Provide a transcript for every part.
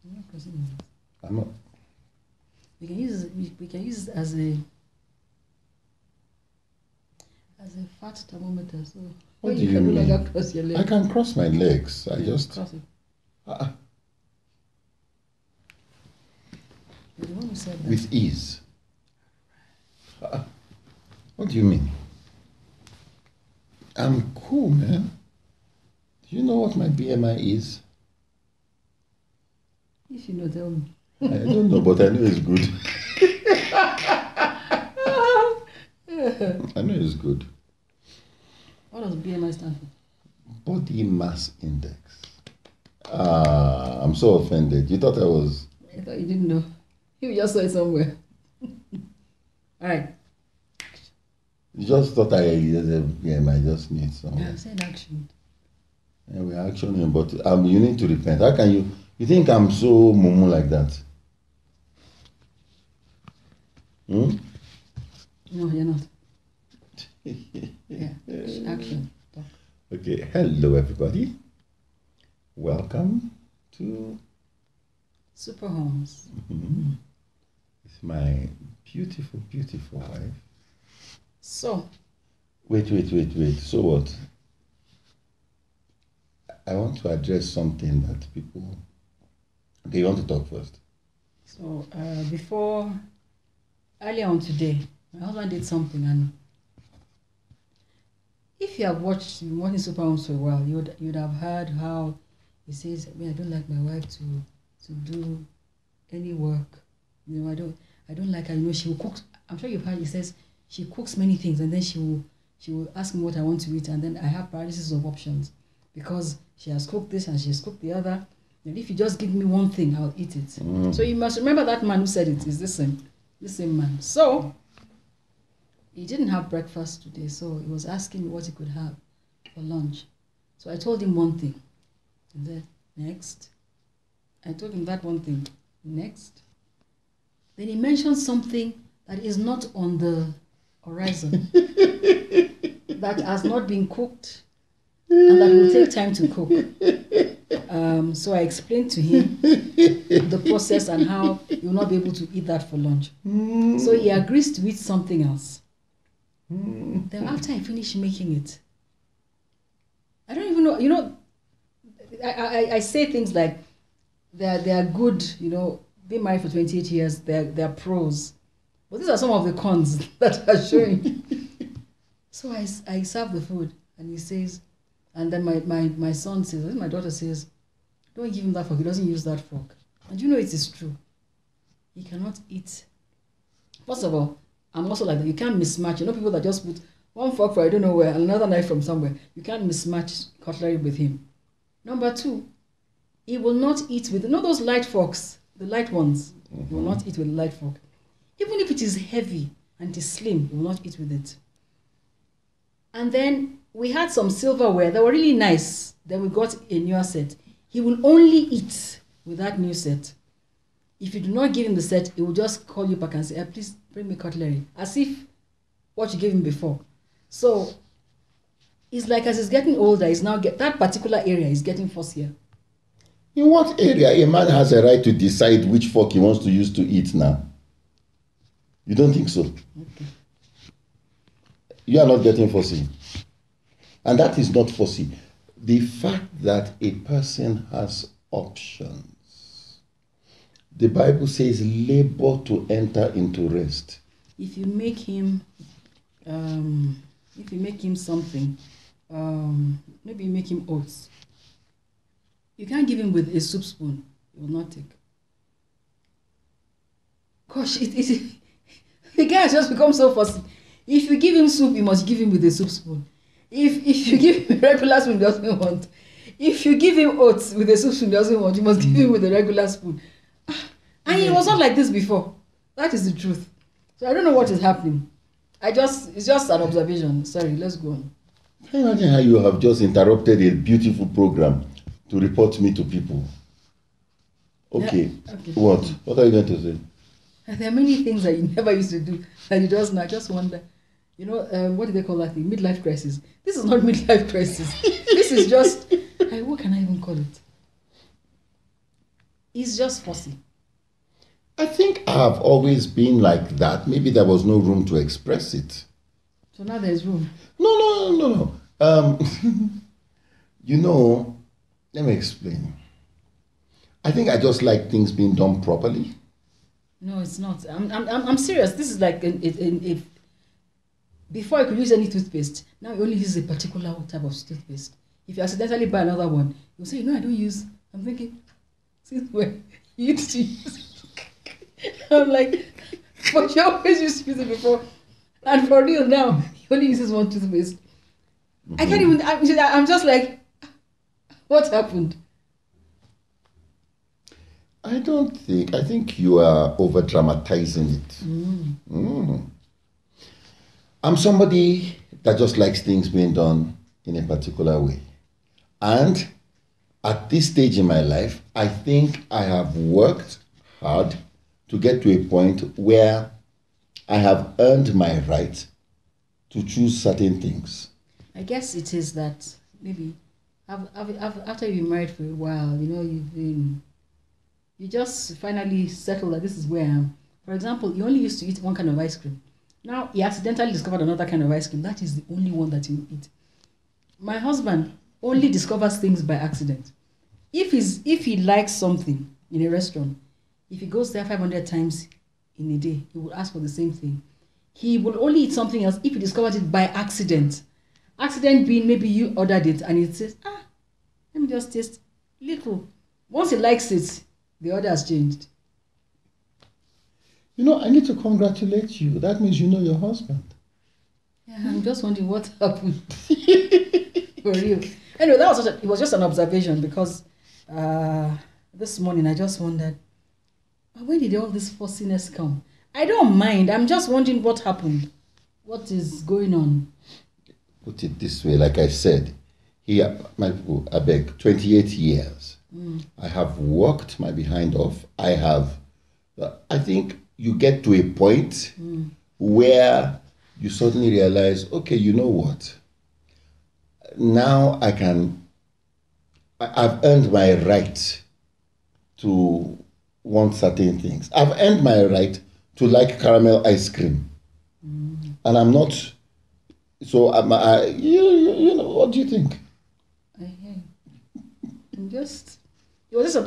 I'm not pressing it. I'm not. We can use it as a fat thermometer. So What do you you can no mean? longer cross your legs. I can cross my legs. I Yeah, just. cross it. Uh, You're the one who said that. with ease. What do you mean? I'm cool, man. Do you know what my BMI is? If you know, tell me. I don't know, but I know it's good. I know it's good. What does BMI stand for? Body mass index. I'm so offended. You thought I was. I thought you didn't know. You just saw it somewhere. All right. You just thought I just need some. I said action. Yeah, we're actioning, but you need to repent. How can you? You think I'm so mumu like that? No, you're not. Yeah, action. Talk. Okay, hello everybody. Welcome to Super Homes. It's my beautiful, beautiful wife. So, Wait. So what? I want to address something that people. Okay, you want to talk first? so earlier on today, my husband did something, and if you have watching Super Homes for a while, you'd have heard how he says, I don't like my wife to do any work. I don't like her. She will cook. I'm sure you've heard he says she cooks many things, and then she will ask me what I want to eat, and then I have paralysis of options because she has cooked this and she has cooked the other. And if you just give me one thing, I'll eat it. So you must remember that man who said it is the same man. So he didn't have breakfast today, so he was asking me what he could have for lunch. So I told him one thing. And then next. I told him that one thing. Next. Then he mentioned something that is not on the horizon. That has not been cooked and that will take time to cook. So I explained to him the process and how he will not be able to eat that for lunch. So he agrees to eat something else. Then after I finish making it, I don't even know, I say things like they are good, being married for 28 years, they're pros. But these are some of the cons that are showing. So I serve the food and he says, and then my son says, my daughter says, don't give him that fork, he doesn't use that fork. And it is true. He cannot eat. First of all, I'm also like that. You can't mismatch. People that just put one fork for I don't know where and another knife from somewhere. You can't mismatch cutlery with him. Number two, he will not eat with, those light forks, the light ones. He will not eat with a light fork. Even if it is heavy and it is slim, he will not eat with it. And then we had some silverware that were really nice. Then we got a newer set. He will only eat with that new set. If you do not give him the set, he will just call you back and say, please bring me cutlery. As if what you gave him before. So it's like as he's getting older, he's now that particular area is getting fussier. In what area a man has a right to decide which fork he wants to use to eat now? You don't think so? Okay. You are not getting fussy. And that is not fussy. The fact that a person has options. The Bible says labor to enter into rest. If you make him something, maybe you make him oats. You can't give him with a soup spoon. He will not take. Gosh, the guy has just become so fussy. If you give him soup, you must give him with a soup spoon. If you give him a regular spoon, he doesn't want. If you give him oats with a soup spoon, he doesn't want. You must give him with a regular spoon. And it was not like this before. That is the truth. So I don't know what is happening. It's just an observation. Sorry, let's go on. Can you imagine how you have just interrupted a beautiful program to report me to people? Okay. Yeah, okay. What? What are you going to say? There are many things that you never used to do that you just now. I just wonder, what do they call that thing? Midlife crisis. This is not midlife crisis. This is just, what can I even call it? He's just fussy. I think I've always been like that. Maybe there was no room to express it. So now there's room. No. You know, let me explain. I think I just like things being done properly. No, it's not. I'm serious. This is like if before I could use any toothpaste, now you only use a particular type of toothpaste. If you accidentally buy another one, you'll say, I don't use. I'm thinking, since when you used to use it? I'm like, but you always used to use it before. And for real now, he only uses one toothpaste. I can't even, I'm just like, what happened? I think you are over dramatizing it. I'm somebody that just likes things being done in a particular way. And at this stage in my life, I think I have worked hard to get to a point where I have earned my right to choose certain things. I guess it is that maybe after you've been married for a while, you just finally settle that this is where I am. For example, you only used to eat one kind of ice cream. Now he accidentally discovered another kind of ice cream. That is the only one that you eat. My husband only discovers things by accident. If he likes something in a restaurant, if he goes there 500 times in a day, he will ask for the same thing. He will only eat something else if he discovers it by accident. Accident being maybe you ordered it and it says, let me just taste little. Once he likes it, the order has changed. I need to congratulate you. That means you know your husband. Yeah, I'm just wondering what happened. For real. Anyway, it was just an observation because this morning I just wondered, where did all this fussiness come? I don't mind. I'm just wondering what happened. What is going on? Put it this way, like I said, here, my people, I beg, 28 years. I have worked my behind off. I think you get to a point where you suddenly realize, okay, you know what? Now I've earned my right to want certain things. I've earned my right to like caramel ice cream. And I'm not, so what do you think? I hear you.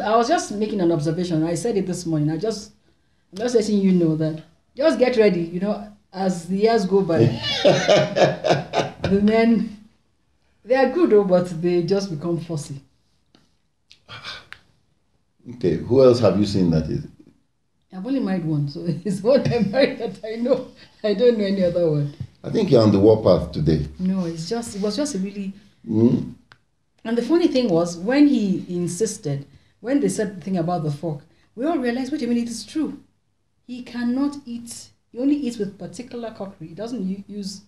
I was just making an observation. I said it this morning. I'm just letting you know that just get ready, as the years go by. The men, they are good though, but they just become fussy. Okay, who else have you seen that is? I've only married one, so it's one I married that I know. I don't know any other one. I think you're on the warpath today. No, it was just a really... And the funny thing was, when he insisted, when they said the thing about the fork, we all realized, wait a minute, it's true. He cannot eat, he only eats with particular cookery. He doesn't use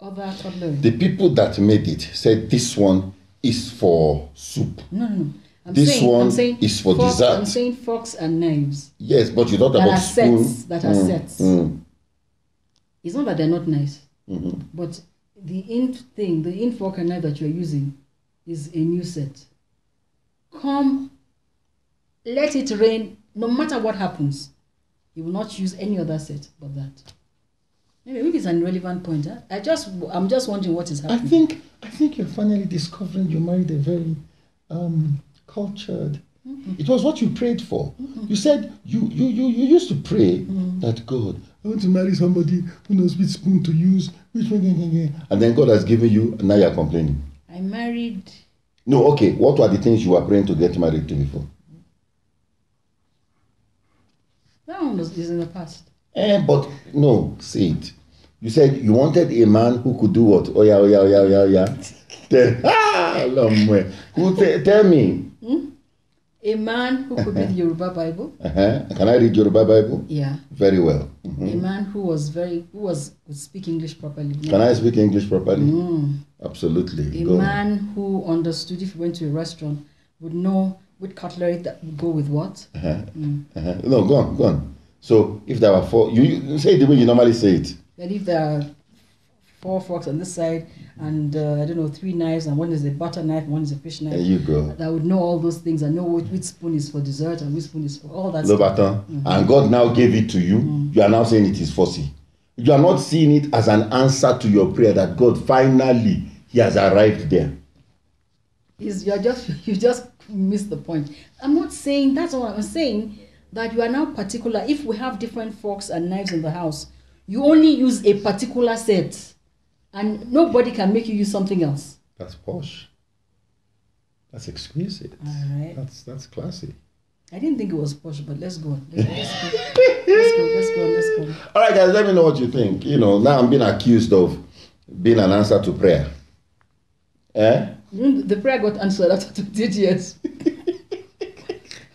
other cutlery. The people that made it said this one is for soup. No. This one is for forks, dessert. I'm saying forks and knives. Yes, but you talked about spoons. That are sets. It's not that they're not nice, but the in fork and knife that you're using is a new set. Let it rain, no matter what happens, you will not use any other set but that. Maybe it's an irrelevant point. Huh? I'm just wondering what is happening. I think you're finally discovering you married a very cultured. It was what you prayed for. You said you used to pray that God, I want to marry somebody who knows which spoon to use, and then God has given you, and now you're complaining. I married. No, okay. What were the things you were praying to get married to before? That one is in the past. But no, say it. You said you wanted a man who could do what? Oh yeah. Tell me. A man who could read Yoruba Bible. Can I read Yoruba Bible? Yeah. Very well. A man who could speak English properly. Can I speak English properly? Absolutely. A man who understood if he went to a restaurant would know which cutlery that would go with what. No, go on. So if there were four, you say it the way you normally say it. That if there are 4 forks on this side, and I don't know, 3 knives, and one is a butter knife, and one is a fish knife. There you go. That would know all those things and know which spoon is for dessert and which spoon is for all that Lobaton. And God now gave it to you. You are now saying it is fussy. You are not seeing it as an answer to your prayer that God finally He has arrived there. You just missed the point. I'm not saying that's all. I'm saying that you are now particular. If we have different forks and knives in the house, you only use a particular set, and nobody can make you use something else. That's posh. That's exquisite. All right. That's classy. I didn't think it was posh, but let's go. Let's go. All right, guys, let me know what you think. Now I'm being accused of being an answer to prayer. The prayer got answered after 28 years.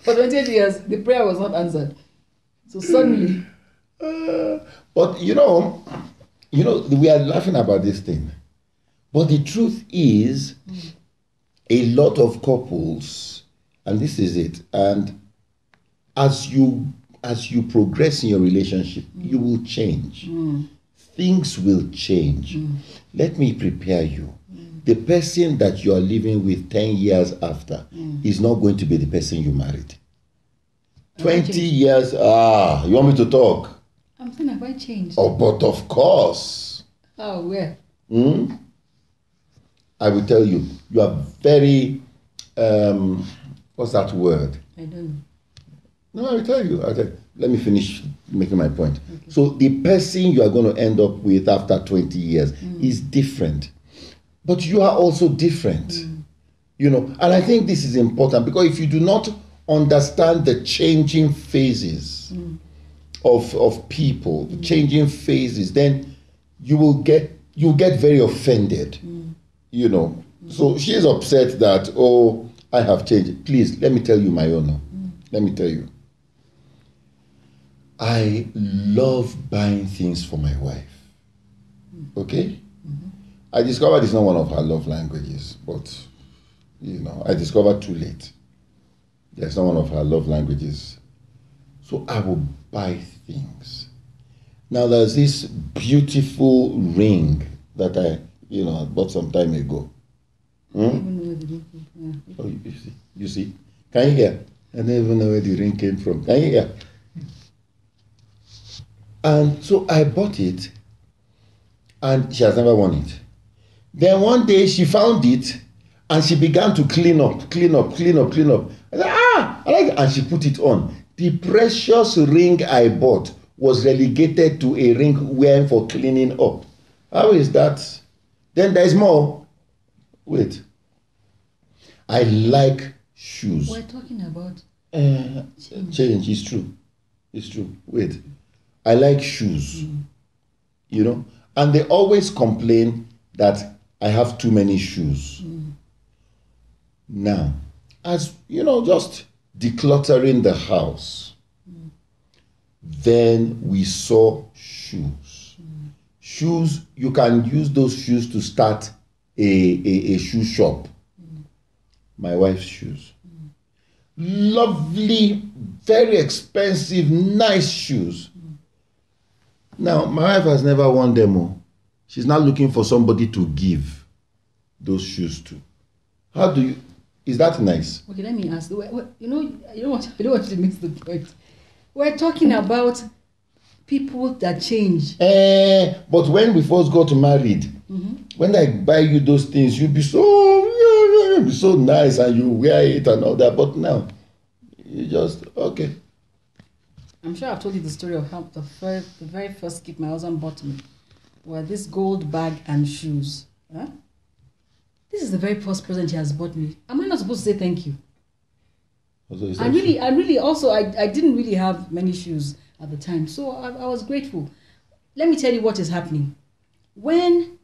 For 28 years, the prayer was not answered. So suddenly. But we are laughing about this thing. But the truth is, a lot of couples, and this is it, and as you progress in your relationship, you will change. Things will change. Let me prepare you. The person that you are living with 10 years after is not going to be the person you married. 20 years, you want me to talk? I'm saying, have I changed? Oh, but of course. Oh, where? I will tell you, you are very, what's that word? I don't know. No, I will tell you. Let me finish making my point. Okay. So the person you are going to end up with after 20 years is different. But you are also different. And I think this is important because if you do not understand the changing phases of people, changing phases, then you'll get very offended. So she is upset that, I have changed. Please, let me tell you my own. Let me tell you. I love buying things for my wife. Okay? I discovered it's not one of her love languages, but, I discovered too late. It's not one of her love languages. So I will buy things. Now, there's this beautiful ring that I bought some time ago. Oh, you see? Can you hear? I don't even know where the ring came from. Can you hear? And so I bought it, and she has never worn it. Then one day she found it, and she began to clean up. I said, I like it. And she put it on. The precious ring I bought was relegated to a ring wearing for cleaning up. How is that? Then there's more. Wait. I like shoes. We're talking about change. It's true. Wait. I like shoes. And they always complain that I have too many shoes. Now, as just decluttering the house, then we saw shoes. Shoes, you can use those shoes to start a shoe shop. My wife's shoes. Lovely, very expensive, nice shoes. Now, my wife has never worn them. She's not looking for somebody to give those shoes to. How do you... Is that nice? Okay, let me ask. I don't want to miss the point. We're talking about people that change. But when we first got married, when I buy you those things, you'll be so nice and you wear it and all that. But now, you just, okay. I'm sure I've told you the story of how the very first gift my husband bought me were this gold bag and shoes. Huh? This is the very first present he has bought me. Am I not supposed to say thank you? I didn't really have many shoes at the time, so I was grateful. Let me tell you what is happening. When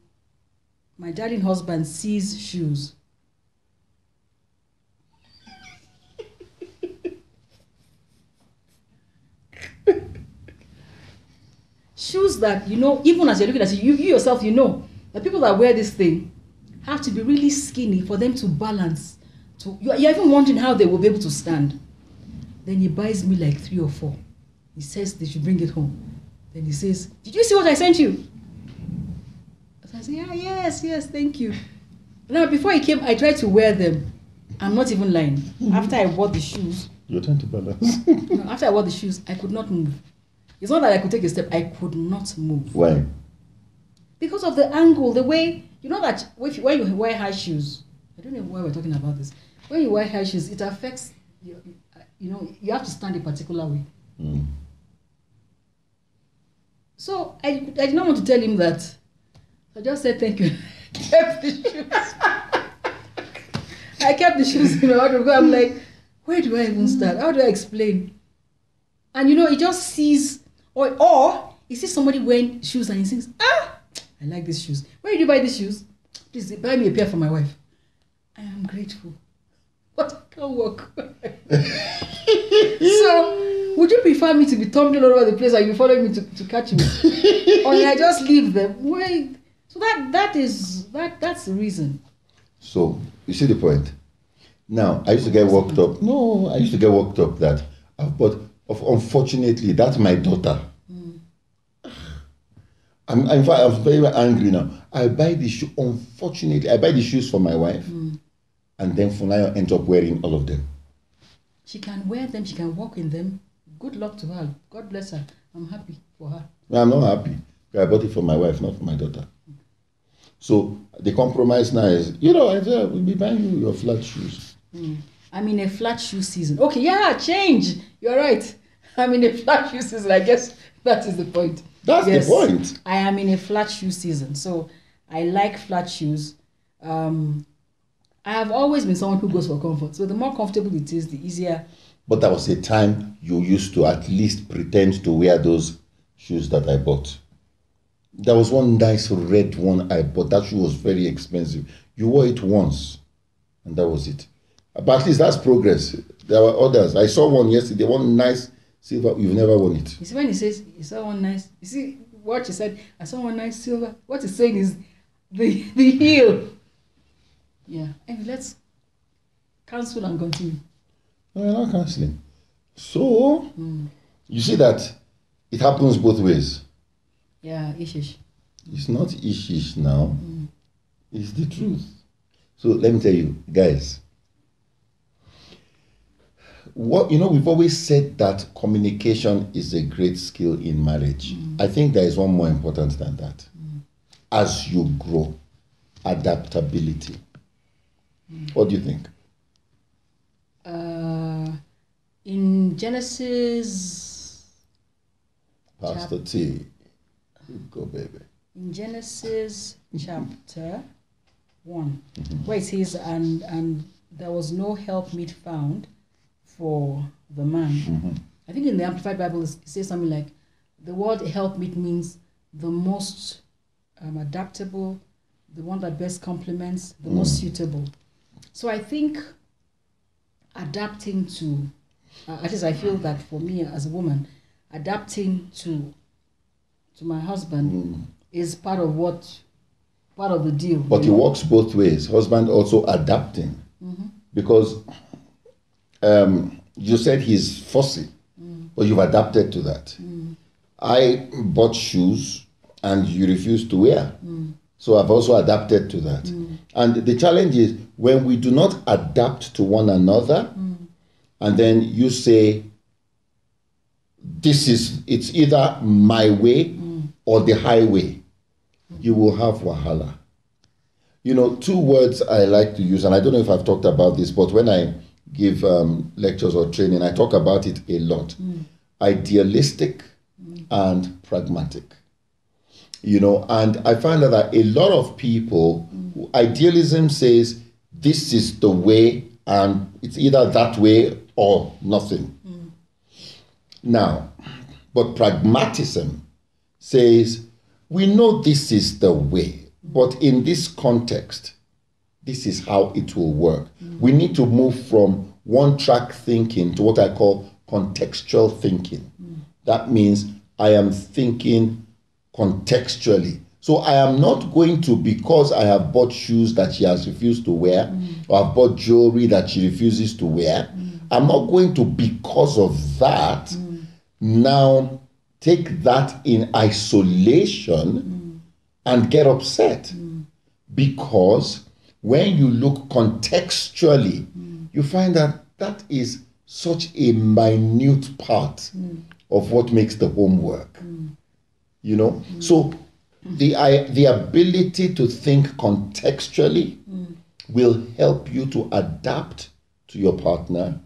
my darling husband sees shoes, shoes that, even as you're looking at it, you yourself, the people that wear this thing have to be really skinny for them to balance. You're even wondering how they will be able to stand. Then he buys me like 3 or 4. He says they should bring it home. Then he says, did you see what I sent you? I said, I say, yeah, yes, thank you. Now, before he came, I tried to wear them. I'm not even lying. After I bought the shoes. You're trying to balance. No, after I bought the shoes, I could not move. It's not that I could take a step. I could not move. Why? Because of the angle, the way, you know that when you wear high shoes, I don't know why we're talking about this. When you wear high shoes, it affects, you have to stand a particular way. Mm. So I did not want to tell him that. I just said thank you. Kept the shoes. I kept the shoes in my wardrobe. I'm like, where do I even start? How do I explain? And he just sees, or he sees somebody wearing shoes and he thinks, I like these shoes. Where did you buy these shoes? Please buy me a pair for my wife. I am grateful. But I can't walk. So, would you prefer me to be tumbling all over the place and you following me to catch me? Or I just leave them? Wait. So that's the reason. So, you see the point? Now, I used to get worked up. No, I used to get worked up that, but unfortunately, that's my daughter. In fact, I'm very angry now. I buy the shoe. Unfortunately, I buy the shoes for my wife, and then Funaya ends up wearing all of them. She can wear them. She can walk in them. Good luck to her. God bless her. I'm happy for her. No, I'm not happy. I bought it for my wife, not for my daughter. So the compromise now is, I said, we'll be buying you your flat shoes. I'm in a flat shoe season. Okay, yeah, change. You're right. I'm in a flat shoe season. I guess that is the point. That's the point. I am in a flat shoe season. So I like flat shoes. I have always been someone who goes for comfort. So the more comfortable it is, the easier. But that was a time you used to at least pretend to wear those shoes that I bought. There was one nice red one I bought. That shoe was very expensive. You wore it once, and that was it. But at least that's progress. There were others. I saw one yesterday, one nice silver. You've never worn it. You see, when he says, you saw one nice, you see what he said, I saw one nice silver. What he's saying is the heel. Yeah. And let's cancel and continue. No, you're not cancelling. So, you see that it happens both ways. Yeah, ish. It's not ish now. It's the truth. So let me tell you, guys. We've always said that communication is a great skill in marriage. I think there is one more important than that. As you grow, adaptability. What do you think? In Genesis, Pastor T. Go, baby. In Genesis chapter 1, where it says, and there was no helpmeet found for the man. I think in the Amplified Bible it says something like, the word helpmeet means the most adaptable, the one that best complements, the most suitable. So I think adapting to, at least I feel that for me as a woman, adapting to my husband is part of the deal. But it works both ways. Husband also adapting. Because you said he's fussy, but you've adapted to that. I bought shoes and you refused to wear. So I've also adapted to that. And the challenge is when we do not adapt to one another, and then you say, it's either my way or the highway, you will have wahala. Two words I like to use, and I don't know if I've talked about this, but when I give lectures or training, I talk about it a lot. Idealistic and pragmatic. And I find that a lot of people, idealism says this is the way and it's either that way or nothing. Now, but pragmatism says we know this is the way, but in this context, this is how it will work. We need to move from one-track thinking to what I call contextual thinking. That means I am thinking contextually. So I am not going to, because I have bought shoes that she has refused to wear, or I've bought jewelry that she refuses to wear, I'm not going to, because of that, now take that in isolation and get upset. Because when you look contextually, you find that that is such a minute part of what makes the home work. You know? So the ability to think contextually will help you to adapt to your partner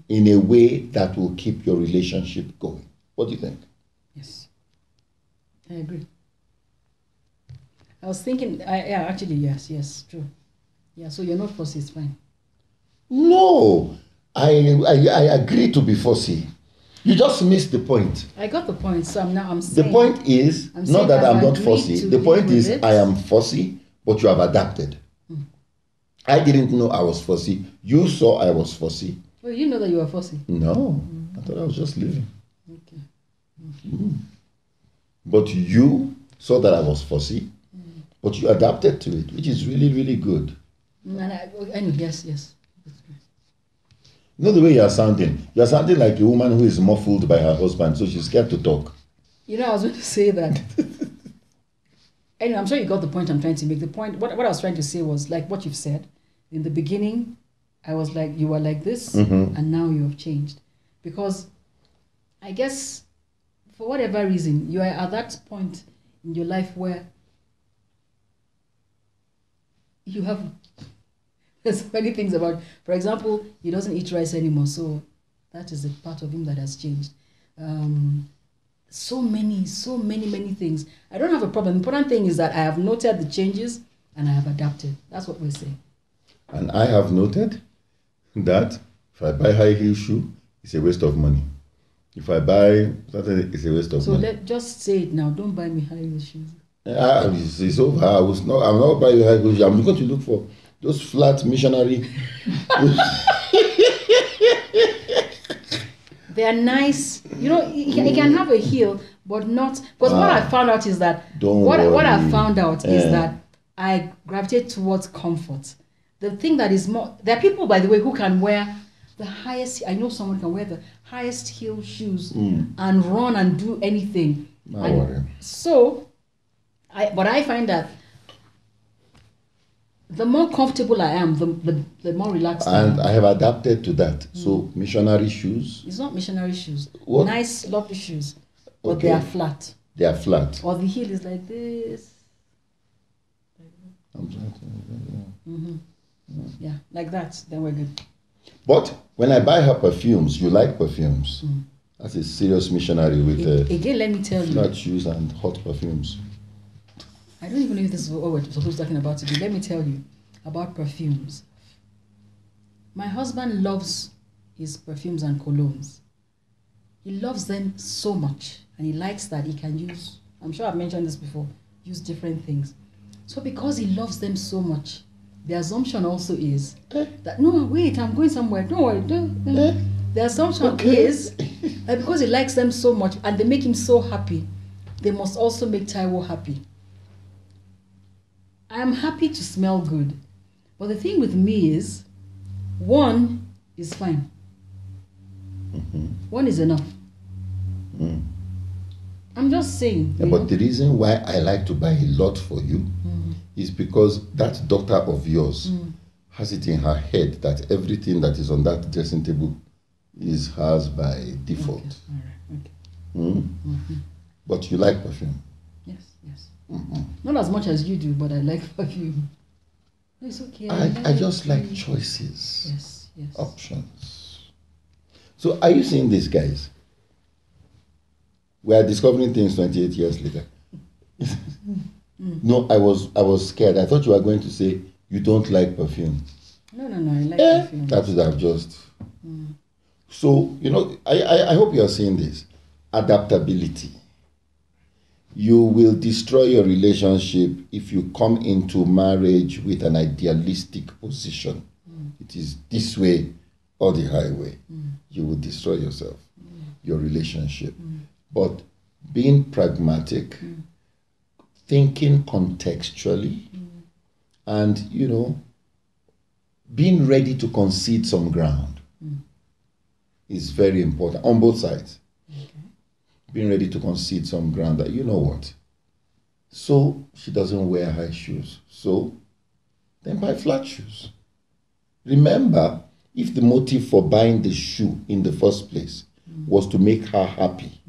in a way that will keep your relationship going. What do you think? Yes, I agree. I was thinking, yeah, actually, yes, true. Yeah, so you're not fussy, it's fine. No, I agree to be fussy. You just missed the point. I got the point, so I'm saying... The point is, not that I'm not fussy. The point is, I am fussy, but you have adapted. I didn't know I was fussy. You saw I was fussy. Well, you know that you were fussy. No, I thought I was just living. Okay. But you saw that I was fussy, but you adapted to it, which is really, really good. And I know, yes. You know the way you're sounding? You're sounding like a woman who is muffled by her husband, so she's scared to talk. You know, I was going to say that. Anyway, I'm sure you got the point I'm trying to make. The point, what I was trying to say was, like what you've said, in the beginning, I was like, you were like this, and now you have changed. Because I guess, for whatever reason, you are at that point in your life where you have... There's many things about, for example, he doesn't eat rice anymore, so that is a part of him that has changed. So many things. I don't have a problem. The important thing is that I have noted the changes and I have adapted. That's what we're saying. And I have noted that if I buy high heel shoe, it's a waste of money. If I buy something, it's a waste of money. So just say it now. Don't buy me high heel shoes. It's over. I'm not buying high heel shoes. I'm going to look for those flat missionary. They are nice. You know, you can have a heel, but not... Because what I found out is that... What I found out is that I gravitate towards comfort. The thing that is more... There are people, by the way, who can wear the highest... I know someone can wear the highest heel shoes and run and do anything. So, but I find that the more comfortable I am, the more relaxed I am. And I have adapted to that. So, missionary shoes. It's not missionary shoes. What? Nice, lovely shoes. But they are flat. They are flat. Or the heel is like this. Yeah, like that. Then we're good. But when I buy her perfumes, you like perfumes. That's a serious missionary with again, let me tell you. Flat shoes and hot perfumes. I don't even know if this is what we're supposed to be talking about today. Let me tell you about perfumes. My husband loves his perfumes and colognes. He loves them so much, and he likes that he can use, I'm sure I've mentioned this before, use different things. So because he loves them so much, the assumption also is that, no, wait, I'm going somewhere. Don't worry. The assumption is that because he likes them so much and they make him so happy, they must also make Taiwo happy. I am happy to smell good. But the thing with me is, one is fine. One is enough. I'm just saying. Yeah, but the reason why I like to buy a lot for you is because that daughter of yours has it in her head that everything that is on that dressing table is hers by default. Okay. All right. Okay. But you like perfume. Yes. Not as much as you do, but I like perfume. No, it's okay. I just like choices. Yes. Options. So are you seeing this, guys? We are discovering things 28 years later. No, I was scared. I thought you were going to say you don't like perfume. No, I like perfume. That would have just... So, I hope you are seeing this. Adaptability. You will destroy your relationship if you come into marriage with an idealistic position. It is this way or the highway. You will destroy yourself, your relationship. But being pragmatic, thinking contextually, and, being ready to concede some ground is very important on both sides. Being ready to concede some ground that, you know what, So she doesn't wear high shoes. So then buy flat shoes. Remember, if the motive for buying the shoe in the first place was to make her happy,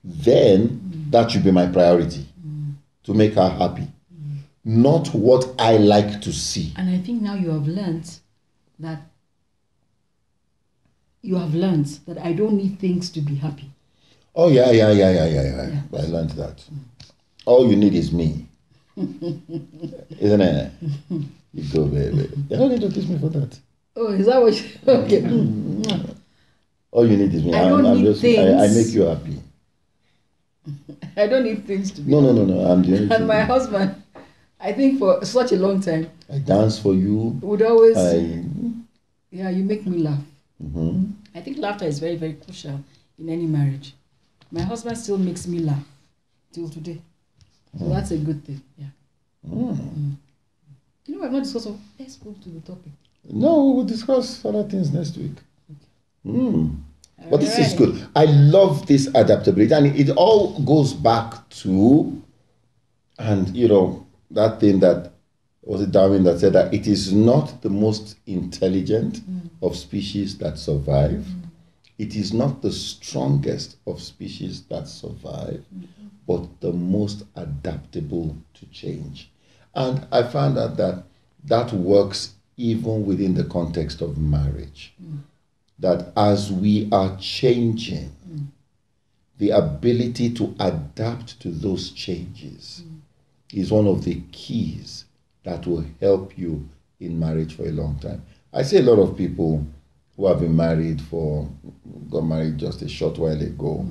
then that should be my priority, to make her happy, not what I like to see. And I think now you have learned that I don't need things to be happy. Oh, yeah. I learned that. All you need is me. Isn't it? You go, baby. You don't need to kiss me for that. Oh, is that what you... Okay. All you need is me. I don't need things. I make you happy. I don't need things to be No. I'm the only and my husband, I think for such a long time, I dance for you. Would always... Yeah, you make me laugh. Mm-hmm. I think laughter is very, very crucial in any marriage. My husband still makes me laugh till today. So that's a good thing. Yeah. You know, I'm not discussing. Let's go to the topic. No, we will discuss other things next week. Okay. But this is good. I love this adaptability, and it all goes back to, and you know, that thing that was it Darwin that said that it is not the most intelligent of species that survive. It is not the strongest of species that survive, but the most adaptable to change. And I found out that works even within the context of marriage. That as we are changing, the ability to adapt to those changes is one of the keys that will help you in marriage for a long time. I see a lot of people who have been got married just a short while ago,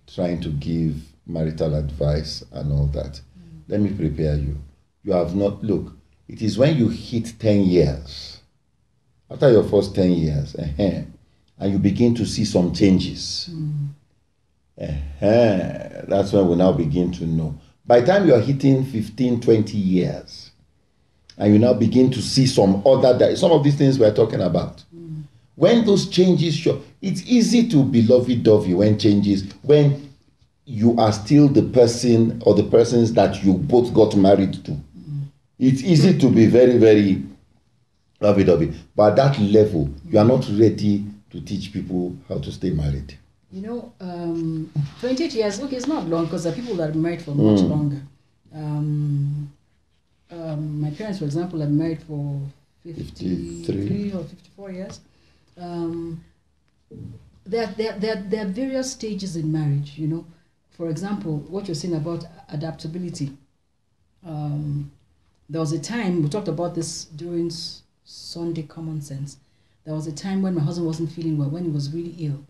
trying to give marital advice and all that. Let me prepare you. You have not, look, it is when you hit 10 years, after your first 10 years, and you begin to see some changes, that's when we now begin to know. By the time you are hitting 15, 20 years, and you now begin to see some of these things we're talking about. When those changes show, it's easy to be lovey-dovey when you are still the person or the persons that you both got married to. It's easy to be very, very lovey-dovey. But at that level, you are not ready to teach people how to stay married. You know, 28 years, okay, it's not long because there are people that are married for much longer. My parents, for example, are married for 53 or 54 years. There are various stages in marriage, you know. For example, what you're saying about adaptability. There was a time, we talked about this during Sunday Common Sense. There was a time when my husband wasn't feeling well, when he was really ill.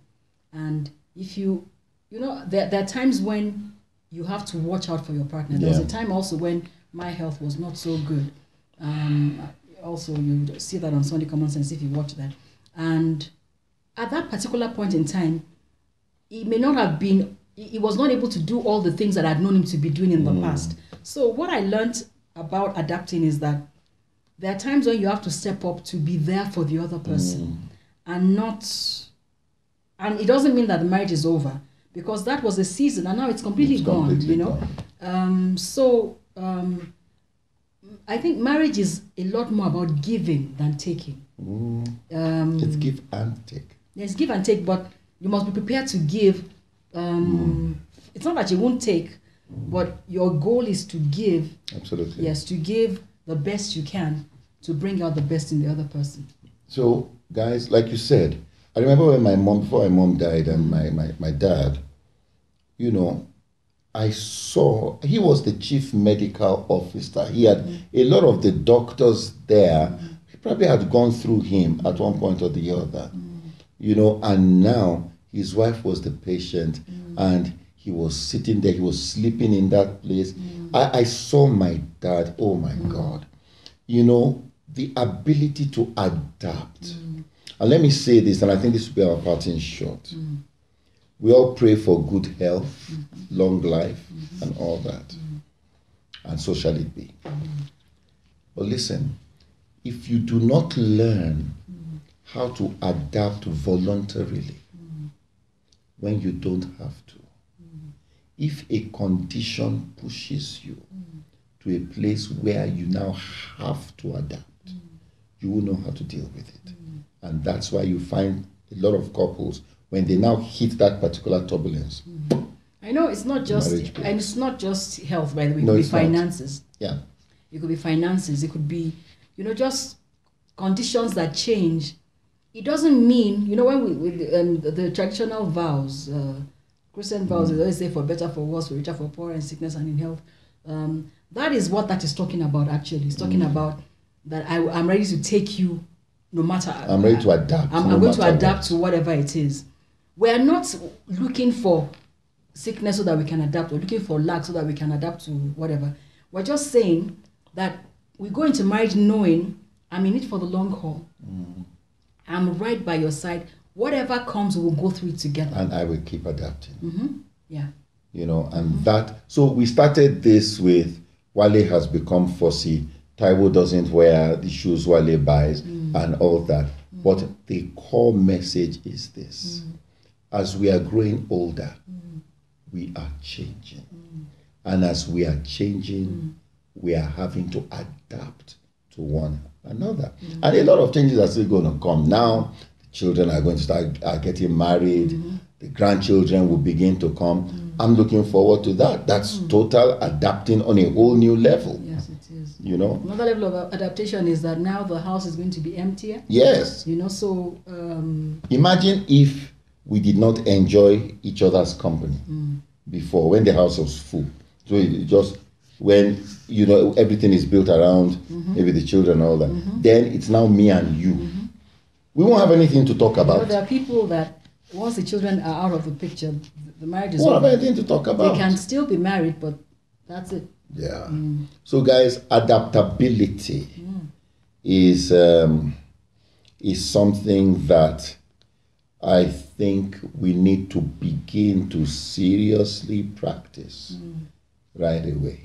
And if you know, there are times when you have to watch out for your partner. There was a time also when my health was not so good. Also, you see that on Sunday Common Sense if you watch that. And at that particular point in time, he may not have been, he was not able to do all the things that I'd known him to be doing in the past. So what I learned about adapting is that there are times when you have to step up to be there for the other person and it doesn't mean that the marriage is over, because that was a season and now it's completely gone, you know. I think marriage is a lot more about giving than taking. It's give and take. There's give and take, but you must be prepared to give. It's not that you won't take, but your goal is to give. Absolutely. Yes, to give the best you can to bring out the best in the other person. So, guys, like you said, I remember when before my mom died and my dad, you know, I saw, he was the chief medical officer. He had a lot of the doctors there. He probably had gone through him at one point or the other, you know, and now his wife was the patient and he was sitting there, he was sleeping in that place. I saw my dad, oh my God, you know, the ability to adapt. And let me say this, and I think this will be our parting shot. We all pray for good health, long life, and all that. And so shall it be. But listen, if you do not learn how to adapt voluntarily when you don't have to, if a condition pushes you to a place where you now have to adapt, you will know how to deal with it. And that's why you find a lot of couples, when they now hit that particular turbulence. I know it's not just, and it's not just health, by the way. It could be finances. Yeah. It could be finances. It could be, just conditions that change. It doesn't mean, when we the traditional vows, Christian vows, they always say for better, for worse, for richer, for poorer, in sickness and in health. That is what that is talking about, actually. It's talking about that I'm ready to take you no matter. I'm ready to adapt. I'm going to adapt to whatever it is. We're not looking for sickness so that we can adapt, or looking for lack so that we can adapt to whatever. We're just saying that we go into marriage knowing I'm in it for the long haul. I'm right by your side. Whatever comes, we'll go through it together. And I will keep adapting. Yeah. And that. So we started this with Wale has become fussy. Taiwo doesn't wear the shoes Wale buys and all that. But the core message is this. As we are growing older, we are changing. And as we are changing, we are having to adapt to one another. And a lot of changes are still going to come. Now, the children are going to start getting married. The grandchildren will begin to come. I'm looking forward to that. That's total adapting on a whole new level. Yes, it is. Another level of adaptation is that now the house is going to be emptier. Yes. So... imagine if we did not enjoy each other's company before, when the house was full. So it just, when, everything is built around maybe the children and all that, then it's now me and you. We won't have anything to talk about. There are people that, once the children are out of the picture, the marriage is over. We won't have anything to talk about. They can still be married, but that's it. Yeah. So guys, adaptability is something that I think we need to begin to seriously practice right away.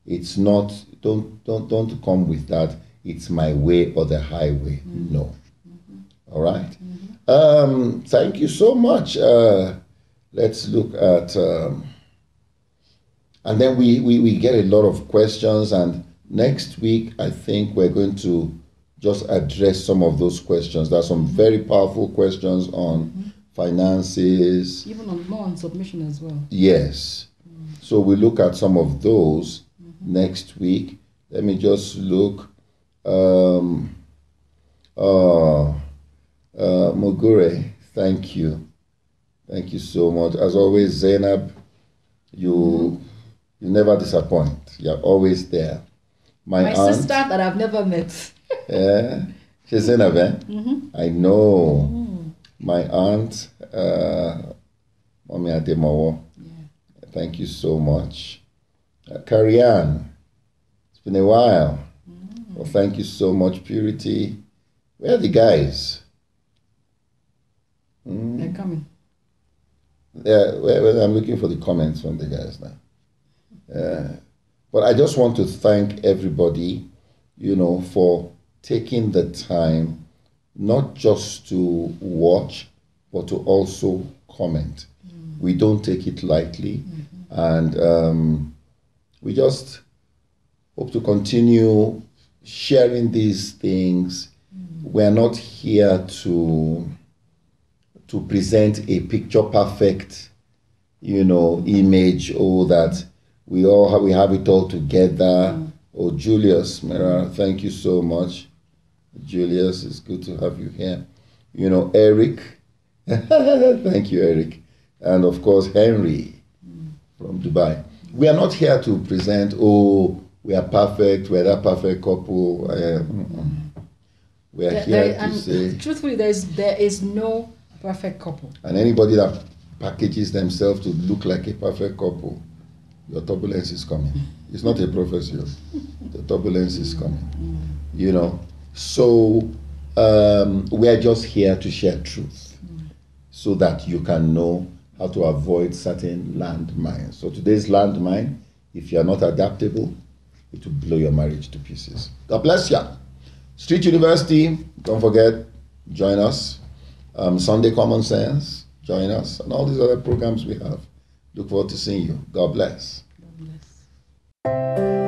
It's not, don't come with that, it's my way or the highway. No. All right. Thank you so much. Let's look at, and then we get a lot of questions, and next week I think we're going to just address some of those questions. There are some very powerful questions on finances. Even more on submission as well. Yes. So we look at some of those next week. Let me just look. Mogure, thank you. Thank you so much. As always, Zainab, you never disappoint. You're always there. My aunt, sister that I've never met. Yeah, she's Zainab, eh? I know. My aunt, Mommy Ademowo. Thank you so much. Carrie Ann, it's been a while. Well, thank you so much, Purity. Where are the guys? They're coming. Yeah, I'm looking for the comments from the guys now. But I just want to thank everybody, for taking the time, not just to watch, but to also comment. We don't take it lightly. And we just hope to continue sharing these things. We're not here to present a picture perfect, image, or that we have it all together. Oh, Julius, Mira, thank you so much. Julius, it's good to have you here. Eric, thank you, Eric. And of course, Henry from Dubai. We are not here to present, we are perfect, we're that perfect couple. We are here to say... Truthfully, there is no perfect couple. And anybody that packages themselves to look like a perfect couple, your turbulence is coming. It's not a prophecy. The turbulence is coming. So we are just here to share truth so that you can know how to avoid certain landmines. So today's landmine, if you are not adaptable, it will blow your marriage to pieces. God bless you. Street University, don't forget, join us. Sunday Common Sense, join us. And all these other programs we have. Look forward to seeing you. God bless. God bless.